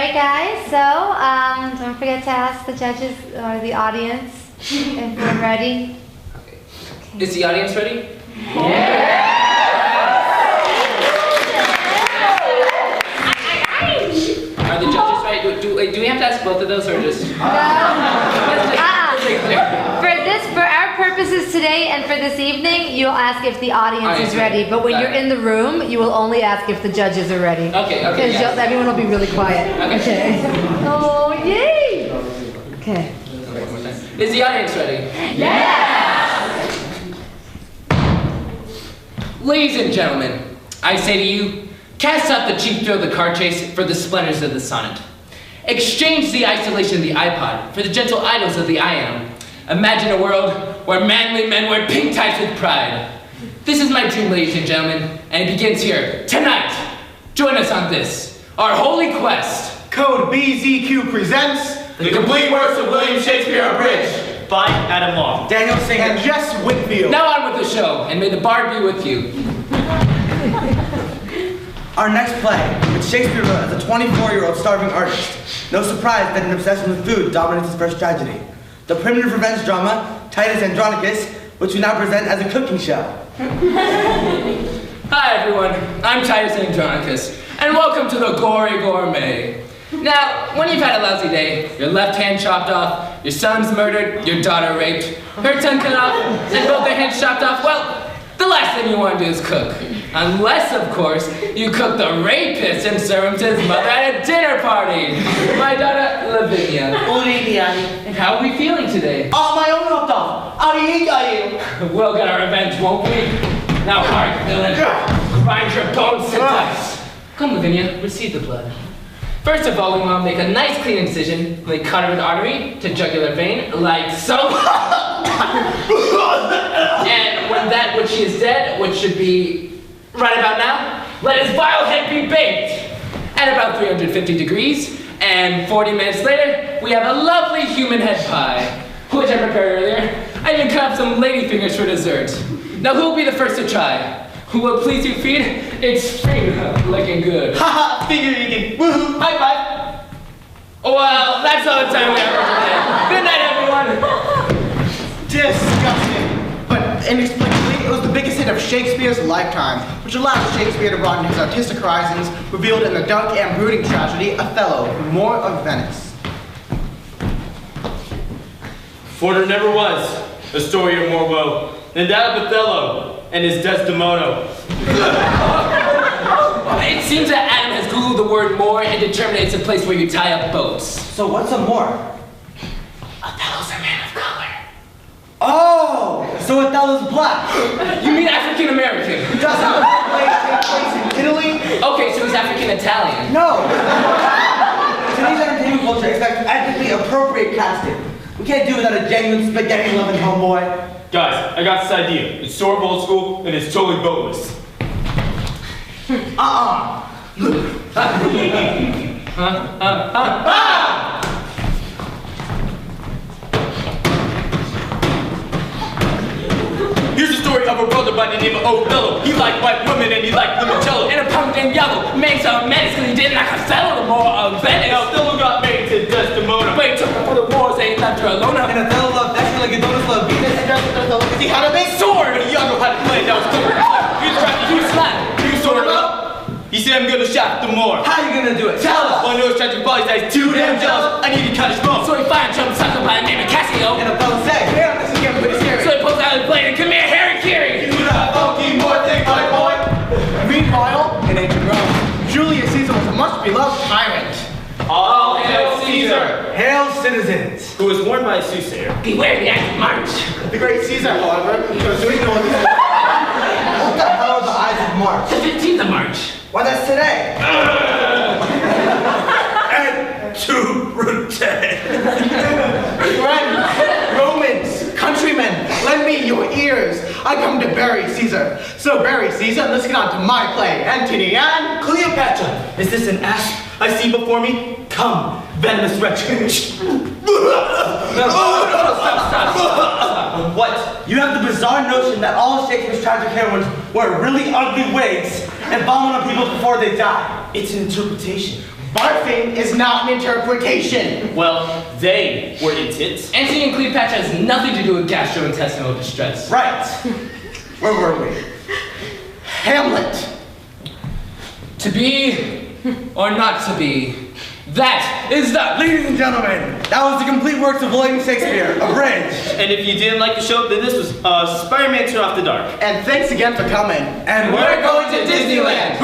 Alright guys, so don't forget to ask the judges or the audience if we're ready. Okay. Is the audience ready? Yeah! Are the judges ready? Do we have to ask both of those or just... For our purposes today and for this evening, you'll ask if the audience is ready. But when you're in the room, you will only ask if the judges are ready. Okay, because everyone will be really quiet. Okay. Oh, yay! Okay. Is the audience ready? Yeah! Ladies and gentlemen, I say to you, cast out the cheap thrill of the car chase for the splendors of the sonnet. Exchange the isolation of the iPod for the gentle idols of the I am. Imagine a world where manly men wear pink tights with pride. This is my dream, ladies and gentlemen, and it begins here, tonight. Join us on this, our holy quest. Code BZQ presents The Complete Works of William Shakespeare Abridged by Adam Long, Daniel Singh, and Jess Whitfield. Now on with the show, and may the bard be with you. Our next play, which Shakespeare wrote as a 24-year-old starving artist. No surprise that an obsession with food dominates his first tragedy. The primitive revenge drama, Titus Andronicus, which we now present as a cooking show. Hi everyone, I'm Titus Andronicus, and welcome to the Gory Gourmet. Now, when you've had a lousy day, your left hand chopped off, your son's murdered, your daughter raped, her tongue cut off, and both their hands chopped off, well, the last thing you want to do is cook. Unless, of course, you cook the rapist and serve him to his mother at a dinner party. My daughter, Lavinia. And how are we feeling today? Oh, my own hopped off. We'll get our revenge, won't we? Now, hard villain, grind your bones to dust. Come, Lavinia, receive the blood. First of all, we want to make a nice clean incision, then cut her an artery to jugular vein, like so. And when that which she is dead, which should be right about now, let his vile head be baked at about 350 degrees, and 40 minutes later, we have a lovely human head pie, which I prepared earlier. I even cut up some lady fingers for dessert. Now, who will be the first to try? Who will please you feed? It's looking good. Haha, finger eating. Woohoo, high five. Well, that's all the time we have for today. Good night, everyone. Disgusting. But inexplicably, it was the biggest hit of Shakespeare's lifetime, which allowed Shakespeare to broaden his artistic horizons, revealed in the dark and brooding tragedy, Othello, More of Venice. For there never was a story of more woe than that of Othello and his Desdemona. It seems that Adam has Googled the word more and determined it's a place where you tie up boats. So what's a Moor? Othello's a man of color. Oh, so Othello's black. You mean African American? Doesn't the play take place in Italy? Okay, so he's African Italian. No. Today's entertainment culture expects ethically appropriate casting. We can't do without a genuine spaghetti-loving homeboy. Guys, I got this idea. It's sort of old school and it's totally boatless. Here's the story of a brother by the name of Othello. He liked white women and he liked limoncello. And a pumpkin yellow makes a menace because he didn't like Othello the more of Venice. And Othello got married to Desdemona. But he took her for the wars and he left her alone. And Othello loved Destiny like Adonis loved Venus and Othello because he had a big sword. But he young how to play, that was cool. He was trying to use Slap. you sort of up. He said I'm gonna shop the more. How you gonna do it? Tell us. One of those tragic bodies that is too damn jealous. I need to cut his bone. So he finds some sucker by the name of Cassio. And Othello said, "Damn, this is getting pretty scary." So he pulls out his blade and come here, Harry Carey. Do that funky more thing, my boy. Meanwhile, in ancient Rome, Julius Caesar was a much-beloved tyrant. All hail Caesar. Hail, citizens. Who was warned by a soothsayer. Beware the act of March. The great Caesar, however, was doing no other. What the hell are the Ides of March? The 15th of March. Why, that's today. And to routine. Friends, Romans, countrymen, lend me your ears. I come to bury Caesar. So bury Caesar, let's get on to my play. Antony and Cleopatra, is this an asp I see before me? Come, venomous wretch. What? You have the bizarre notion that all of Shakespeare's tragic heroines wear really ugly wigs and vomit on people before they die. It's an interpretation. Barfing is not an interpretation. Well, they were idiots. Antony and Cleopatra has nothing to do with gastrointestinal distress. Right. Where were we? Hamlet. To be or not to be. That is that. Ladies and gentlemen, that was the complete works of William Shakespeare, abridged. And if you didn't like the show, then this was Spider-Man Turn Off the Dark. And thanks again for coming. And We're going to Disneyland.